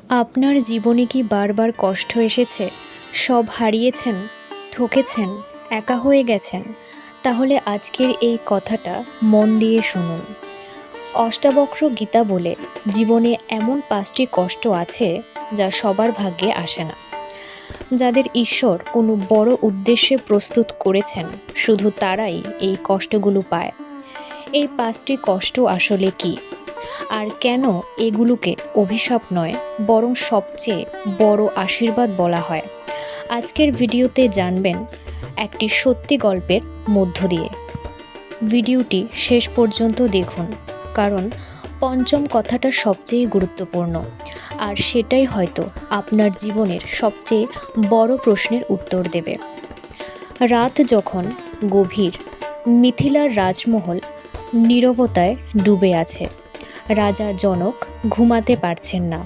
আপনার জীবনে কি বারবার কষ্ট এসেছে? সব হারিয়েছেন, ঠকেছেন, একা হয়ে গেছেন? তাহলে আজকের এই কথাটা মন দিয়ে শুনুন। অষ্টাবক্র গীতা বলে জীবনে এমন 5টি কষ্ট আছে যা সবার ভাগ্যে আসে না। যাদের ঈশ্বর কোনো বড় উদ্দেশ্যে প্রস্তুত করেছেন, শুধু তারাই এই কষ্টগুলো পায়। এই 5টি কষ্ট আসলে কী? আর কেন এগুলোকে অভিশাপ নয়, বরং সবচেয়ে বড় আশীর্বাদ বলা হয়? আজকের ভিডিওতে জানবেন একটি সত্যি গল্পের মধ্য দিয়ে। ভিডিওটি শেষ পর্যন্ত দেখুন, কারণ পঞ্চম কথাটা সবচেয়ে গুরুত্বপূর্ণ, আর সেটাই হয়তো আপনার জীবনের সবচেয়ে বড় প্রশ্নের উত্তর দেবে। রাত যখন গভীর, মিথিলার রাজমহল নীরবতায় ডুবে আছে। রাজা জনক ঘুমাতে পারছেন না।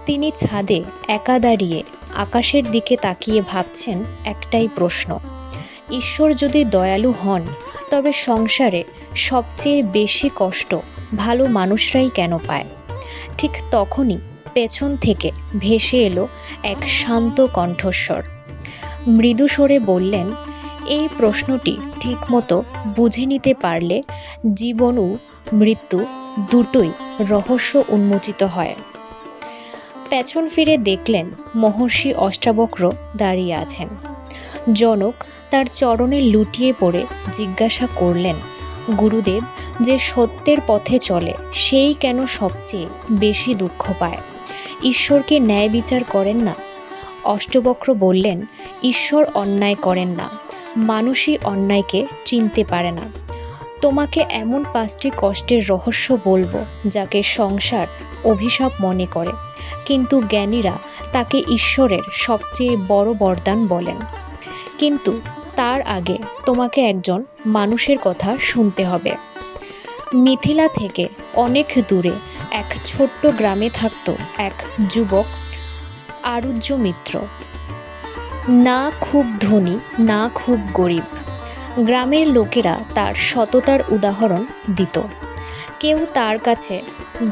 তিনি ছাদে একা দাঁড়িয়ে আকাশের দিকে তাকিয়ে ভাবছেন একটাই প্রশ্ন: ঈশ্বর যদি দয়ালু হন, তবে সংসারে সবচেয়ে বেশি কষ্ট ভালো মানুষরাই কেন পায়? ঠিক তখনই পেছন থেকে ভেসে এলো এক শান্ত কণ্ঠস্বর। মৃদু স্বরে বললেন, এই প্রশ্নটি ঠিকমতো বুঝে নিতে পারলে জীবন ও মৃত্যু দুটোই রহস্য উন্মোচিত হয়। পেছন ফিরে দেখলেন মহর্ষি অষ্টাবক্র দাঁড়িয়ে আছেন। জনক তার চরণে লুটিয়ে পড়ে জিজ্ঞাসা করলেন, গুরুদেব, যে সত্যের পথে চলে সেই কেন সবচেয়ে বেশি দুঃখ পায়? ঈশ্বরকে ন্যায় বিচার করেন না? অষ্টবক্র বললেন, ঈশ্বর অন্যায় করেন না, মানুষই অন্যায়কে চিনতে পারে না। তোমাকে এমন 5টি কষ্টের রহস্য বলবো যাকে সংসার অভিশাপ মনে করে, কিন্তু জ্ঞানীরা তাকে ঈশ্বরের সবচেয়ে বড় বরদান বলেন। কিন্তু তার আগে তোমাকে একজন মানুষের কথা শুনতে হবে। মিথিলা থেকে অনেক দূরে এক ছোট্ট গ্রামে থাকত এক যুবক, আরুজ্য মিত্র। না খুব ধনী, না খুব গরিব। গ্রামের লোকেরা তার সততার উদাহরণ দিত। কেউ তার কাছে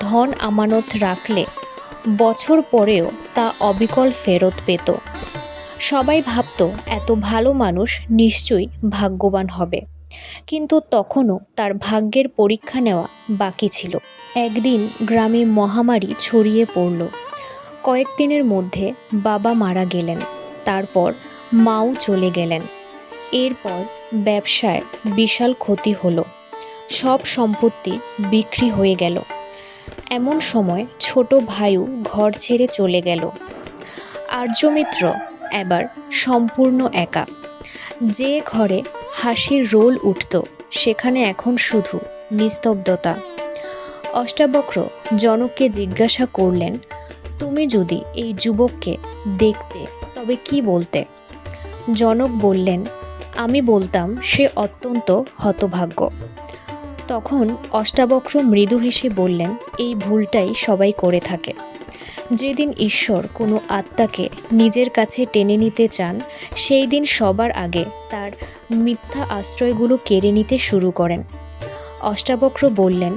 ধন আমানত রাখলে বছর পরেও তা অবিকল ফেরত পেত। সবাই ভাবত এত ভালো মানুষ নিশ্চয়ই ভাগ্যবান হবে, কিন্তু তখনও তার ভাগ্যের পরীক্ষা নেওয়া বাকি ছিল। একদিন গ্রামে মহামারী ছড়িয়ে পড়ল। কয়েকদিনের মধ্যে বাবা মারা গেলেন, তারপর মাও চলে গেলেন। এরপর ব্যবসায় বিশাল ক্ষতি হলো, সব সম্পত্তি বিক্রি হয়ে গেল। এমন সময় ছোট ভাইও ঘর ছেড়ে চলে গেল। আর্যমিত্র এবার সম্পূর্ণ একা। যে ঘরে হাসির রোল উঠত, সেখানে এখন শুধু নিস্তব্ধতা। অষ্টাবক্র জনককে জিজ্ঞাসা করলেন, তুমি যদি এই যুবককে দেখতে তবে কি বলতে? জনক বললেন, আমি বলতাম সে অত্যন্ত হতভাগ্য। তখন অষ্টাবক্র মৃদু হেসে বললেন, এই ভুলটাই সবাই করে থাকে। যেদিন ঈশ্বর কোনো আত্মাকে নিজের কাছে টেনে নিতে চান, সেই দিন সবার আগে তার মিথ্যা আশ্রয়গুলো কেড়ে নিতে শুরু করেন। অষ্টাবক্র বললেন,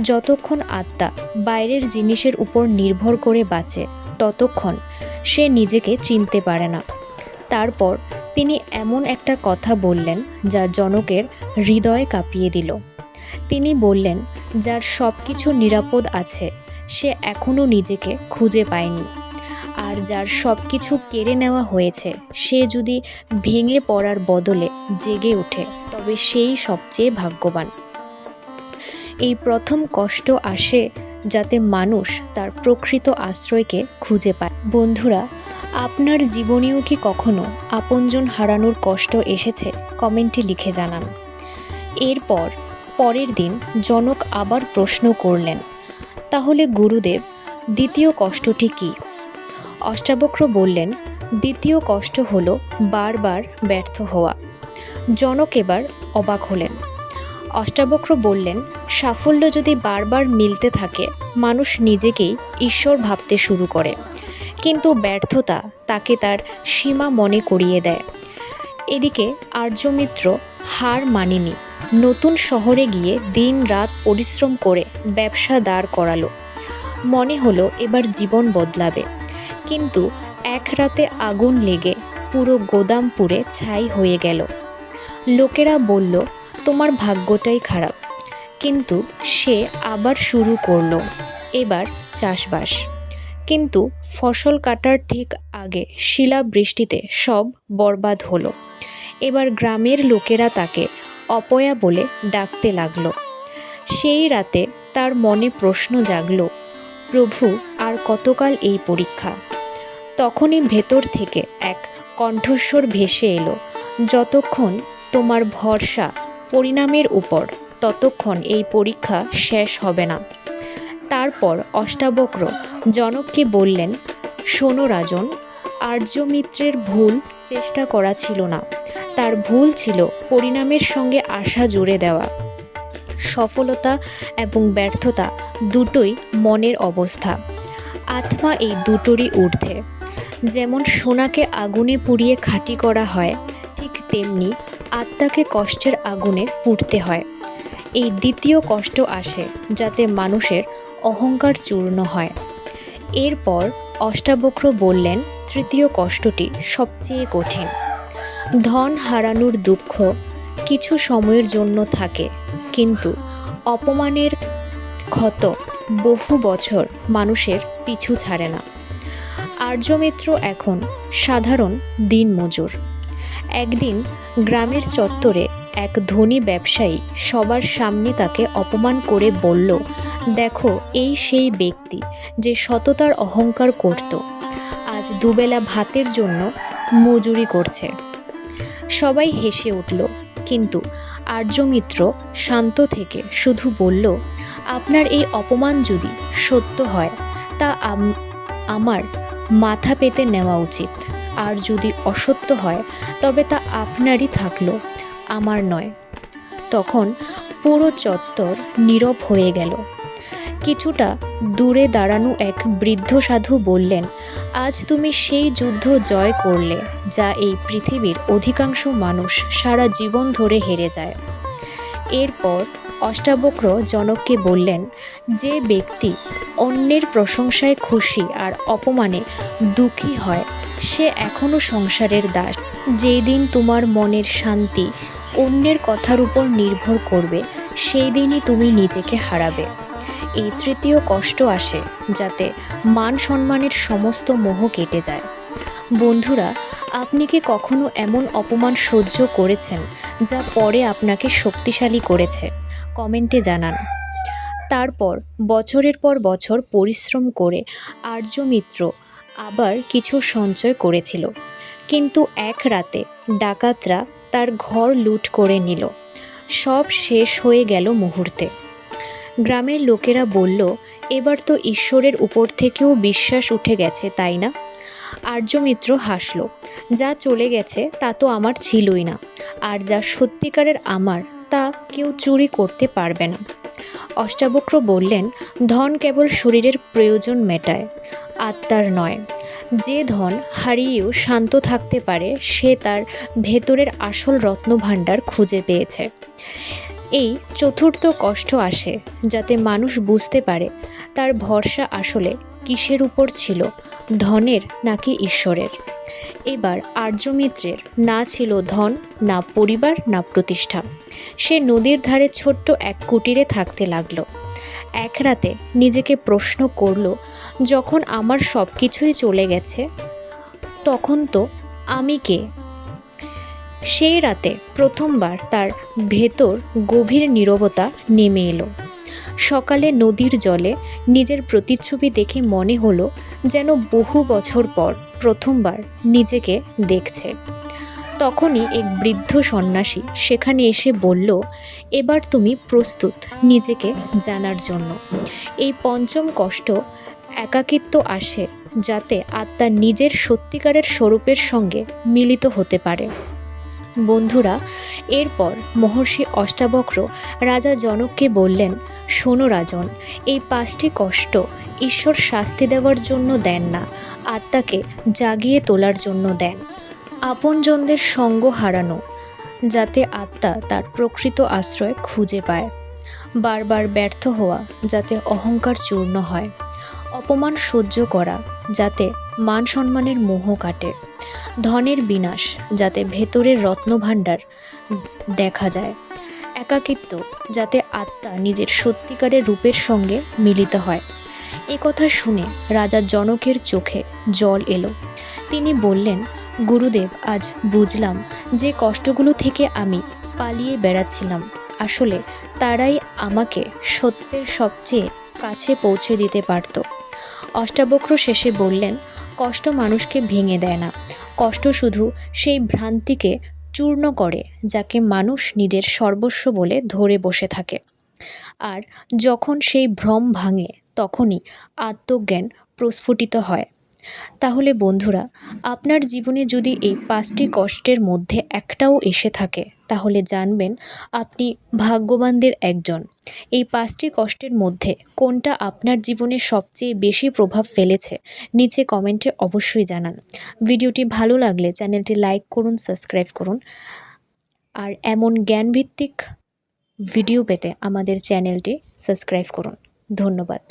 যতক্ষণ আত্মা বাইরের জিনিসের উপর নির্ভর করে বাঁচে, ততক্ষণ সে নিজেকে চিনতে পারে না। তারপর তিনি এমন একটা কথা বললেন যা জনকের হৃদয় কাঁপিয়ে দিল। তিনি বললেন, যার সব কিছু নিরাপদ আছে সে এখনও নিজেকে খুঁজে পায়নি, আর যার সব কিছু কেড়ে নেওয়া হয়েছে সে যদি ভেঙে পড়ার বদলে জেগে ওঠে, তবে সেই সবচেয়ে ভাগ্যবান। এই প্রথম কষ্ট আসে যাতে মানুষ তার প্রকৃত আশ্রয়কে খুঁজে পায়। বন্ধুরা, আপনার জীবনেও কি কখনো আপনজন হারানোর কষ্ট এসেছে? কমেন্টে লিখে জানান। এরপর পরের দিন জনক আবার প্রশ্ন করলেন, তাহলে গুরুদেব, দ্বিতীয় কষ্টটি কি? অষ্টাবক্র বললেন, দ্বিতীয় কষ্ট হলো বারবার ব্যর্থ হওয়া। জনক এবার অবাক হলেন। অষ্টাবক্র বললেন, সাফল্য যদি বারবার মিলতে থাকে, মানুষ নিজেকেই ঈশ্বর ভাবতে শুরু করে, কিন্তু ব্যর্থতা তাকে তার সীমা মনে করিয়ে দেয়। এদিকে আর্যমিত্র হার মানেনি। নতুন শহরে গিয়ে দিন রাত পরিশ্রম করে ব্যবসা দাঁড় করালো। মনে হলো এবার জীবন বদলাবে, কিন্তু এক রাতে আগুন লেগে পুরো গোদাম পুড়ে ছাই হয়ে গেল। লোকেরা বলল, তোমার ভাগ্যটাই খারাপ। কিন্তু সে আবার শুরু করলো, এবার চাষবাস। কিন্তু ফসল কাটার ঠিক আগে শিলাবৃষ্টিতে সব বরবাদ হলো। এবার গ্রামের লোকেরা তাকে অপয়া বলে ডাকতে লাগলো। সেই রাতে তার মনে প্রশ্ন জাগলো, প্রভু, আর কতকাল এই পরীক্ষা? তখনই ভেতর থেকে এক কণ্ঠস্বর ভেসে এলো, যতক্ষণ তোমার ভরসা পরিণামের উপর, ততক্ষণ এই পরীক্ষা শেষ হবে না। তারপর অষ্টাবক্র জনককে বললেন, শোনো রাজন, আর্যমিত্রের ভুল চেষ্টা করা ছিল না, তার ভুল ছিল পরিণামের সঙ্গে আশা জুড়ে দেওয়া। সফলতা এবং ব্যর্থতা দুটোই মনের অবস্থা। আত্মা এই দুটোরই ঊর্ধ্বে। যেমন সোনাকে আগুনে পুড়িয়ে খাঁটি করা হয়, ঠিক তেমনি আত্মাকে কষ্টের আগুনে পুড়তে হয়। এই দ্বিতীয় কষ্ট আসে যাতে মানুষের অহংকার চূর্ণ হয়। এরপর অষ্টাবক্র বললেন, তৃতীয় কষ্টটি সবচেয়ে কঠিন। ধন হারানোর দুঃখ কিছু সময়ের জন্য থাকে, কিন্তু অপমানের ক্ষত বহু বছর মানুষের পিছু ছাড়ে না। আর্যমিত্র এখন সাধারণ দিনমজুর। একদিন গ্রামের চত্বরে এক ধনী ব্যবসায়ী সবার সামনে তাকে অপমান করে বলল, দেখো, এই সেই ব্যক্তি যে সততার অহংকার করত, আজ দুবেলা ভাতের জন্য মজুরি করছে। সবাই হেসে উঠল, কিন্তু আর্যমিত্র শান্ত থেকে শুধু বলল, আপনার এই অপমান যদি সত্য হয় তা আমার মাথা পেতে নেওয়া উচিত, আর যদি অসত্য হয় তবে তা আপনারই থাকলো, আমার নয়। তখন পুরো চত্বর নীরব হয়ে গেল। কিছুটা দূরে দাঁড়ানো এক বৃদ্ধ সাধু বললেন, আজ তুমি সেই যুদ্ধ জয় করলে যা এই পৃথিবীর অধিকাংশ মানুষ সারা জীবন ধরে হেরে যায়। এরপর অষ্টাবক্র জনককে বললেন, যে ব্যক্তি অন্যের প্রশংসায় খুশি আর অপমানে দুঃখী হয়, সে এখনও সংসারের দাস। যেই দিন তোমার মনের শান্তি অন্যের কথার উপর নির্ভর করবে, সেই দিনই তুমি নিজেকে হারাবে। এই তৃতীয় কষ্ট আসে যাতে মান সম্মানের সমস্ত মোহ কেটে যায়। বন্ধুরা, আপনি কি কখনো এমন অপমান সহ্য করেছেন যা পরে আপনাকে শক্তিশালী করেছে? কমেন্টে জানান। তারপর বছরের পর বছর পরিশ্রম করে আর্যমিত্র আবার কিছু সঞ্চয় করেছিল, কিন্তু এক রাতে ডাকাতরা তার ঘর লুট করে নিল। সব শেষ হয়ে গেল মুহূর্তে। গ্রামের লোকেরা বলল, এবার তো ঈশ্বরের উপর থেকেও বিশ্বাস উঠে গেছে, তাই না? আর্যমিত্র হাসল, যা চলে গেছে তা তো আমার ছিলই না, আর যা সত্যিকারের আমার তা কেউ চুরি করতে পারবে না। অষ্টাবক্র বললেন, ধন কেবল শরীরের প্রয়োজন মেটায়, আত্মার নয়। যে ধন হারিয়েও শান্ত থাকতে পারে, সে তার ভেতরের আসল রত্নভাণ্ডার খুঁজে পেয়েছে। এই চতুর্থ কষ্ট আসে যাতে মানুষ বুঝতে পারে তার ভরসা আসলে কিসের উপর ছিল, ধনের নাকি ঈশ্বরের। এবার আর্যমিত্রের না ছিল ধন, না পরিবার, না প্রতিষ্ঠা। সে নদীর ধারে ছোট্ট এক কুটিরে থাকতে লাগলো। এক রাতে নিজেকে প্রশ্ন করল, যখন আমার সব কিছুই চলে গেছে, তখন তো আমি কে? সেই রাতে প্রথমবার তার ভেতর গভীর নীরবতা নেমে এলো। সকালে নদীর জলে নিজের প্রতিচ্ছবি দেখে মনে হলো যেন বহু বছর পর প্রথমবার নিজেকে দেখছে। তখনই এক বৃদ্ধ সন্ন্যাসী সেখানে এসে বলল, এবার তুমি প্রস্তুত নিজেকে জানার জন্য। এই পঞ্চম কষ্ট একাকিত্ব আসে যাতে আত্মা নিজের সত্যিকারের স্বরূপের সঙ্গে মিলিত হতে পারে। বন্ধুরা, এরপর মহর্ষি অষ্টাবক্র রাজা জনককে বললেন, শোনো রাজন, এই 5টি কষ্ট ঈশ্বর শাস্তি দেওয়ার জন্য দেন না, আত্মাকে জাগিয়ে তোলার জন্য দেন। আপনজনদের সঙ্গ হারানো, যাতে আত্মা তার প্রকৃত আশ্রয় খুঁজে পায়। বারবার ব্যর্থ হওয়া, যাতে অহংকার চূর্ণ হয়। অপমান সহ্য করা যাতে মান সম্মানের মোহ কাটে, ধনের বিনাশ যাতে ভেতরের রত্নভাণ্ডার দেখা যায়, একাকিত্ব যাতে আত্মা নিজের সত্যিকারের রূপের সঙ্গে মিলিত হয়। এ কথা শুনে রাজা জনকের চোখে জল এলো। তিনি বললেন, গুরুদেব, আজ বুঝলাম যে কষ্টগুলো থেকে আমি পালিয়ে বেড়াচ্ছিলাম, আসলে তারাই আমাকে সত্যের সবচেয়ে কাছে পৌঁছে দিতে পারত। অষ্টাবক্র শেষে বললেন, কষ্ট মানুষকে ভেঙে দেয় না, কষ্ট শুধু সেই ভ্রান্তিকে চূর্ণ করে যাকে মানুষ নিজের সর্বস্ব বলে ধরে বসে থাকে। আর যখন সেই ভ্রম ভাঙে তখনই আত্মজ্ঞান প্রস্ফুটিত হয়। তাহলে বন্ধুরা, আপনার জীবনে যদি এই 5টি কষ্টের মধ্যে একটাও এসে থাকে তাহলে জানবেন আপনি ভাগ্যবানদের একজন। এই 5টি কষ্টের মধ্যে কোনটা আপনার জীবনে সবচেয়ে বেশি প্রভাব ফেলেছে নিচে কমেন্টে অবশ্যই জানান। ভিডিওটি ভালো লাগলে চ্যানেলটি লাইক করুন, সাবস্ক্রাইব করুন। আর এমন জ্ঞানভিত্তিক ভিডিও পেতে আমাদের চ্যানেলটি সাবস্ক্রাইব করুন। ধন্যবাদ।